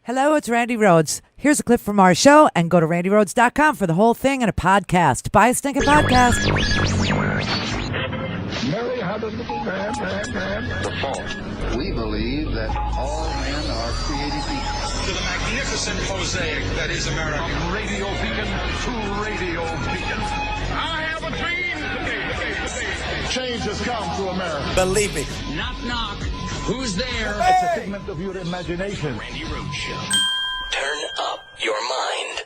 Hello, it's Randi Rhodes. Here's a clip from our show, and go to randyrhodes.com for the whole thing and a podcast. Buy a stinking podcast. Mary had a little lamb. The fall. We believe that all men are created equal. To the magnificent mosaic that is America. From radio beacon to radio beacon. I have a dream today. Change has come to America. Believe me. Knock, knock. Who's there? It's a figment of your imagination. Randi Rhodes Show. Turn up your mind.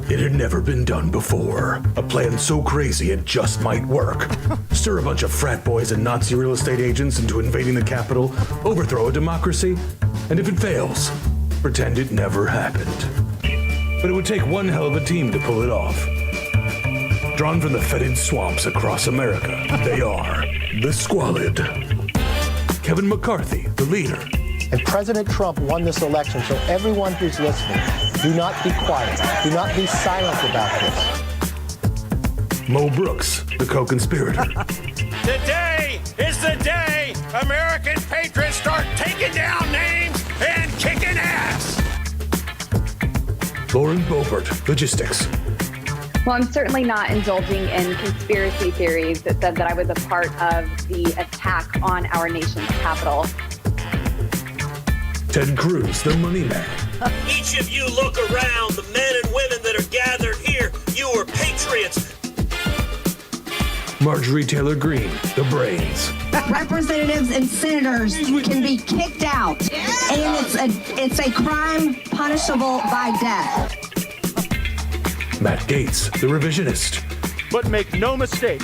It had never been done before. A plan so crazy it just might work. Stir a bunch of frat boys and Nazi real estate agents into invading the Capitol, overthrow a democracy, and if it fails, pretend it never happened. But it would take one hell of a team to pull it off. Drawn from the fetid swamps across America, they are the Squalid. Kevin McCarthy, the leader. And President Trump won this election, so everyone who's listening, do not be quiet. Do not be silent about this. Mo Brooks, the co-conspirator. Today is the day American patriots start taking down names and kicking ass. Lauren Boebert, logistics. Well, I'm certainly not indulging in conspiracy theories that said that I was a part of the attack on our nation's capital. Ted Cruz, the money man. Each of you look around, the men and women that are gathered here, you are patriots. Marjorie Taylor Greene, the brains. Representatives and senators can be kicked out, and it's a crime punishable by death. Matt Gaetz, the revisionist. But make no mistake,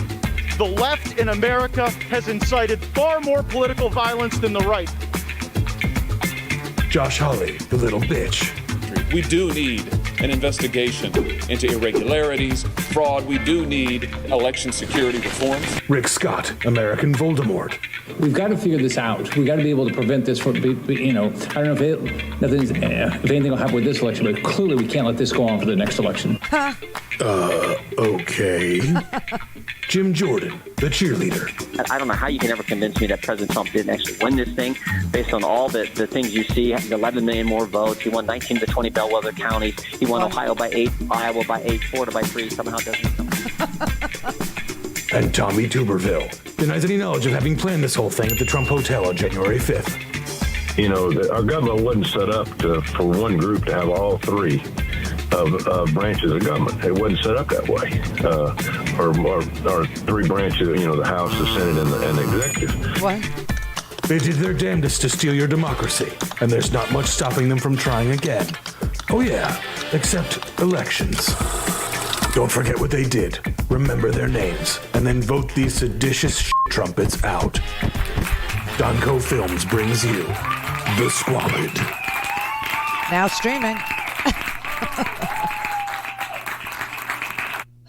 the left in America has incited far more political violence than the right. Josh Hawley, the little bitch. We do need an investigation into irregularities, fraud. We do need election security reforms. Rick Scott, American Voldemort. We've got to figure this out. We've got to be able to prevent this from, I don't know if anything will happen with this election, but clearly we can't let this go on for the next election. Okay. Jim Jordan, the cheerleader. I don't know how you can ever convince me that President Trump didn't actually win this thing based on all the things you see. 11 million more votes. He won 19 of the 20 bellwether counties. He won Ohio by 8, Iowa by 8, Florida by 3. Somehow doesn't. And Tommy Tuberville denies any knowledge of having planned this whole thing at the Trump Hotel on January 5th. You know, our government wasn't set up for one group to have all three of branches of government. It wasn't set up that way. Or three branches, the House, the Senate, and the executive. What? They did their damnedest to steal your democracy, and there's not much stopping them from trying again. Oh yeah, except elections. Don't forget what they did. Remember their names, and then vote these seditious trumpets out. Donco Films brings you The Squalid. Now streaming.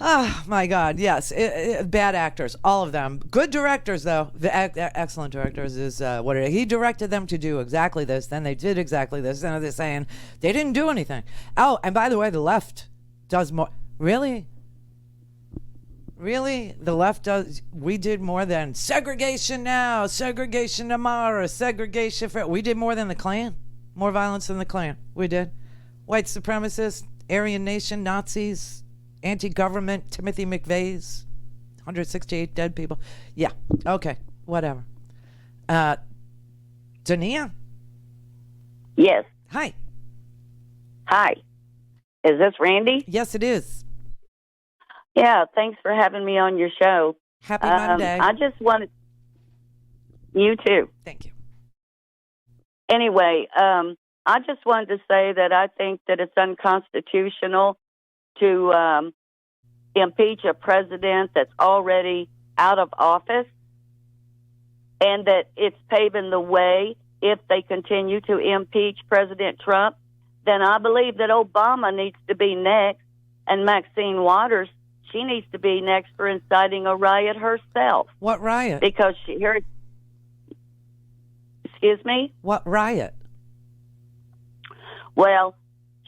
Oh, my God. Yes. Bad actors. All of them. Good directors, though. Excellent directors is he directed them to do exactly this. Then they did exactly this. And they're saying they didn't do anything. Oh, and by the way, the left does more. Really? Really? The left does. We did more than segregation now, segregation tomorrow, segregation for. We did more than the Klan. More violence than the Klan. We did. White supremacists, Aryan Nation, Nazis, anti-government, Timothy McVeigh's, 168 dead people. Yeah. Okay. Whatever. Dania? Yes. Hi. Hi. Is this Randi? Yes, it is. Yeah, thanks for having me on your show. Happy Monday. I just wanted... You too. Thank you. Anyway, I just wanted to say that I think that it's unconstitutional to impeach a president that's already out of office, and that it's paving the way if they continue to impeach President Trump. Then I believe that Obama needs to be next, and Maxine Waters, she needs to be next for inciting a riot herself. What riot? Because she heard... Excuse me? What riot? Well,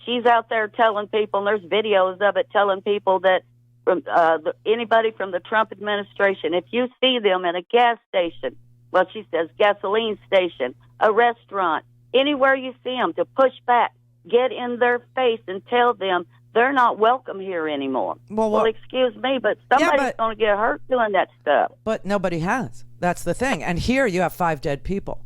she's out there telling people, and there's videos of it, telling people that from anybody from the Trump administration, if you see them at a gas station well, she says gasoline station, a restaurant, anywhere you see them, to push back, get in their face and tell them they're not welcome here anymore. Well, excuse me, but somebody's going to get hurt doing that stuff. But nobody has. That's the thing. And here you have 5 dead people.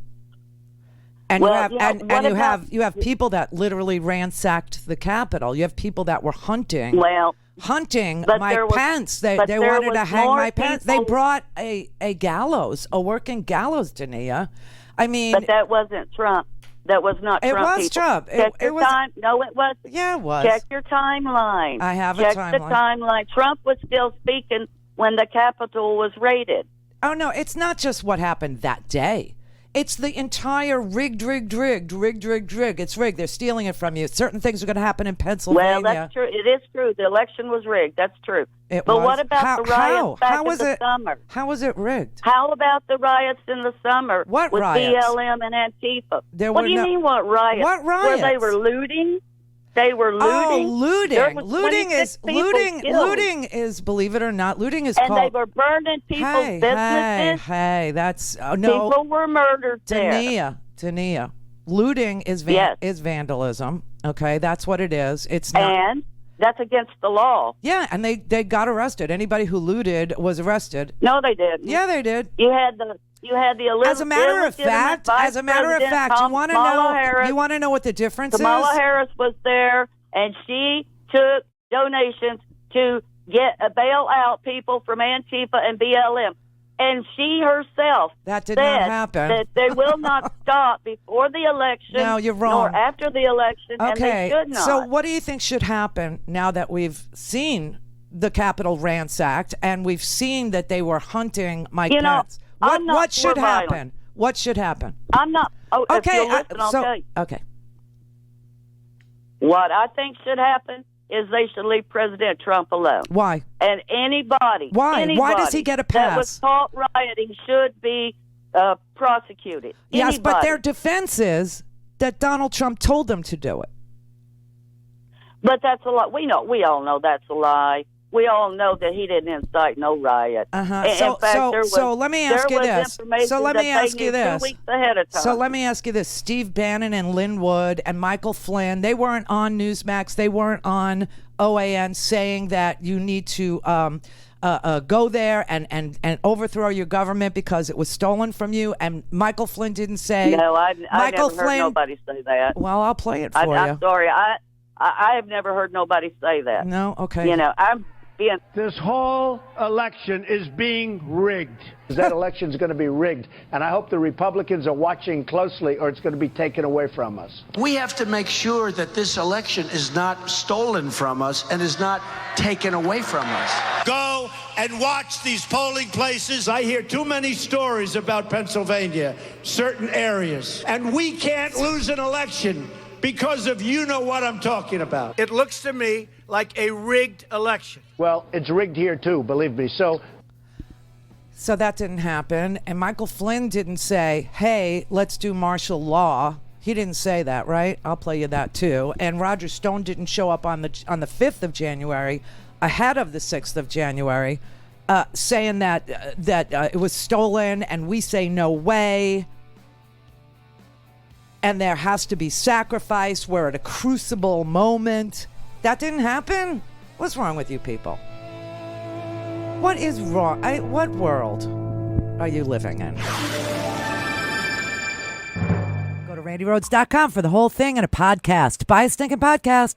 And Well, you yeah, have what about- you have people that literally ransacked the Capitol. You have people that were hunting but Mike there was- Pence. They but there wanted to was hang more Mike Pence. They people- brought a gallows, a working gallows, Dania. I mean, But that wasn't Trump. That was not It Trump. was people. Trump. Check It your was- time. No, it wasn't. Yeah, it was. Check your timeline. I have a Check the timeline. timeline. Trump was still speaking when the Capitol was raided. Oh, no, it's not just what happened that day. It's the entire rigged. It's rigged. They're stealing it from you. Certain things are going to happen in Pennsylvania. Well, that's true. It is true. The election was rigged. That's true. It but was. what about the riots back How in was the it? summer? How was it rigged? How about the riots in the summer? What with riots? BLM and Antifa? There what were do you no- mean? What riots? What Where they riots? were looting? They were looting. Oh, There was looting 26 is people looting. killed. Looting is, believe it or not, looting is And called. they were burning people's businesses. Hey, that's no. People were murdered there. Tania. Looting is is vandalism. Okay, that's what it is. It's not. And that's against the law. Yeah, and they got arrested. Anybody who looted was arrested. No, they didn't. Yeah, they did. You had the As a matter of fact, you want to know what the difference Kamala is? Harris was there, and she took donations to bail out people from Antifa and BLM. And she herself that did said not happen. that they will not stop before the election. No, you're wrong. Nor after the election, and they should not. So what do you think should happen now that we've seen the Capitol ransacked and we've seen that they were hunting Mike Pence? What should happen? What should happen? I'm not. Oh, okay. If you'll listen, I'll tell you. Okay. What I think should happen is they should leave President Trump alone. Why? And anybody. Why? Why does he get a pass? That was caught rioting should be prosecuted. Yes, but Anybody. their defense is that Donald Trump told them to do it. But that's a lie. We all know that's a lie. We all know that he didn't incite no riot. So let me ask you this. So let me ask you this. 2 weeks ahead of time. So let me ask you this. Steve Bannon and Linwood and Michael Flynn, they weren't on Newsmax. They weren't on OAN saying that you need to go there and overthrow your government because it was stolen from you. And Michael Flynn didn't say. No, I've never heard nobody say that. Well, I'll play it for you. I'm sorry. I have never heard nobody say that. No, okay. You know, This whole election is being rigged. That election is going to be rigged, and I hope the Republicans are watching closely, or it's going to be taken away from us. We have to make sure that this election is not stolen from us and is not taken away from us. Go and watch these polling places. I hear too many stories about Pennsylvania, certain areas, and we can't lose an election because of you know what I'm talking about. It looks to me like a rigged election. Well, it's rigged here, too, believe me. So that didn't happen. And Michael Flynn didn't say, hey, let's do martial law. He didn't say that, right? I'll play you that, too. And Roger Stone didn't show up on the 5th of January, ahead of the 6th of January, saying that it was stolen, and we say no way. And there has to be sacrifice. We're at a crucible moment. That didn't happen? What's wrong with you people? What is wrong? What world are you living in? Go to RandiRhodes.com for the whole thing and a podcast. Buy a stinking podcast.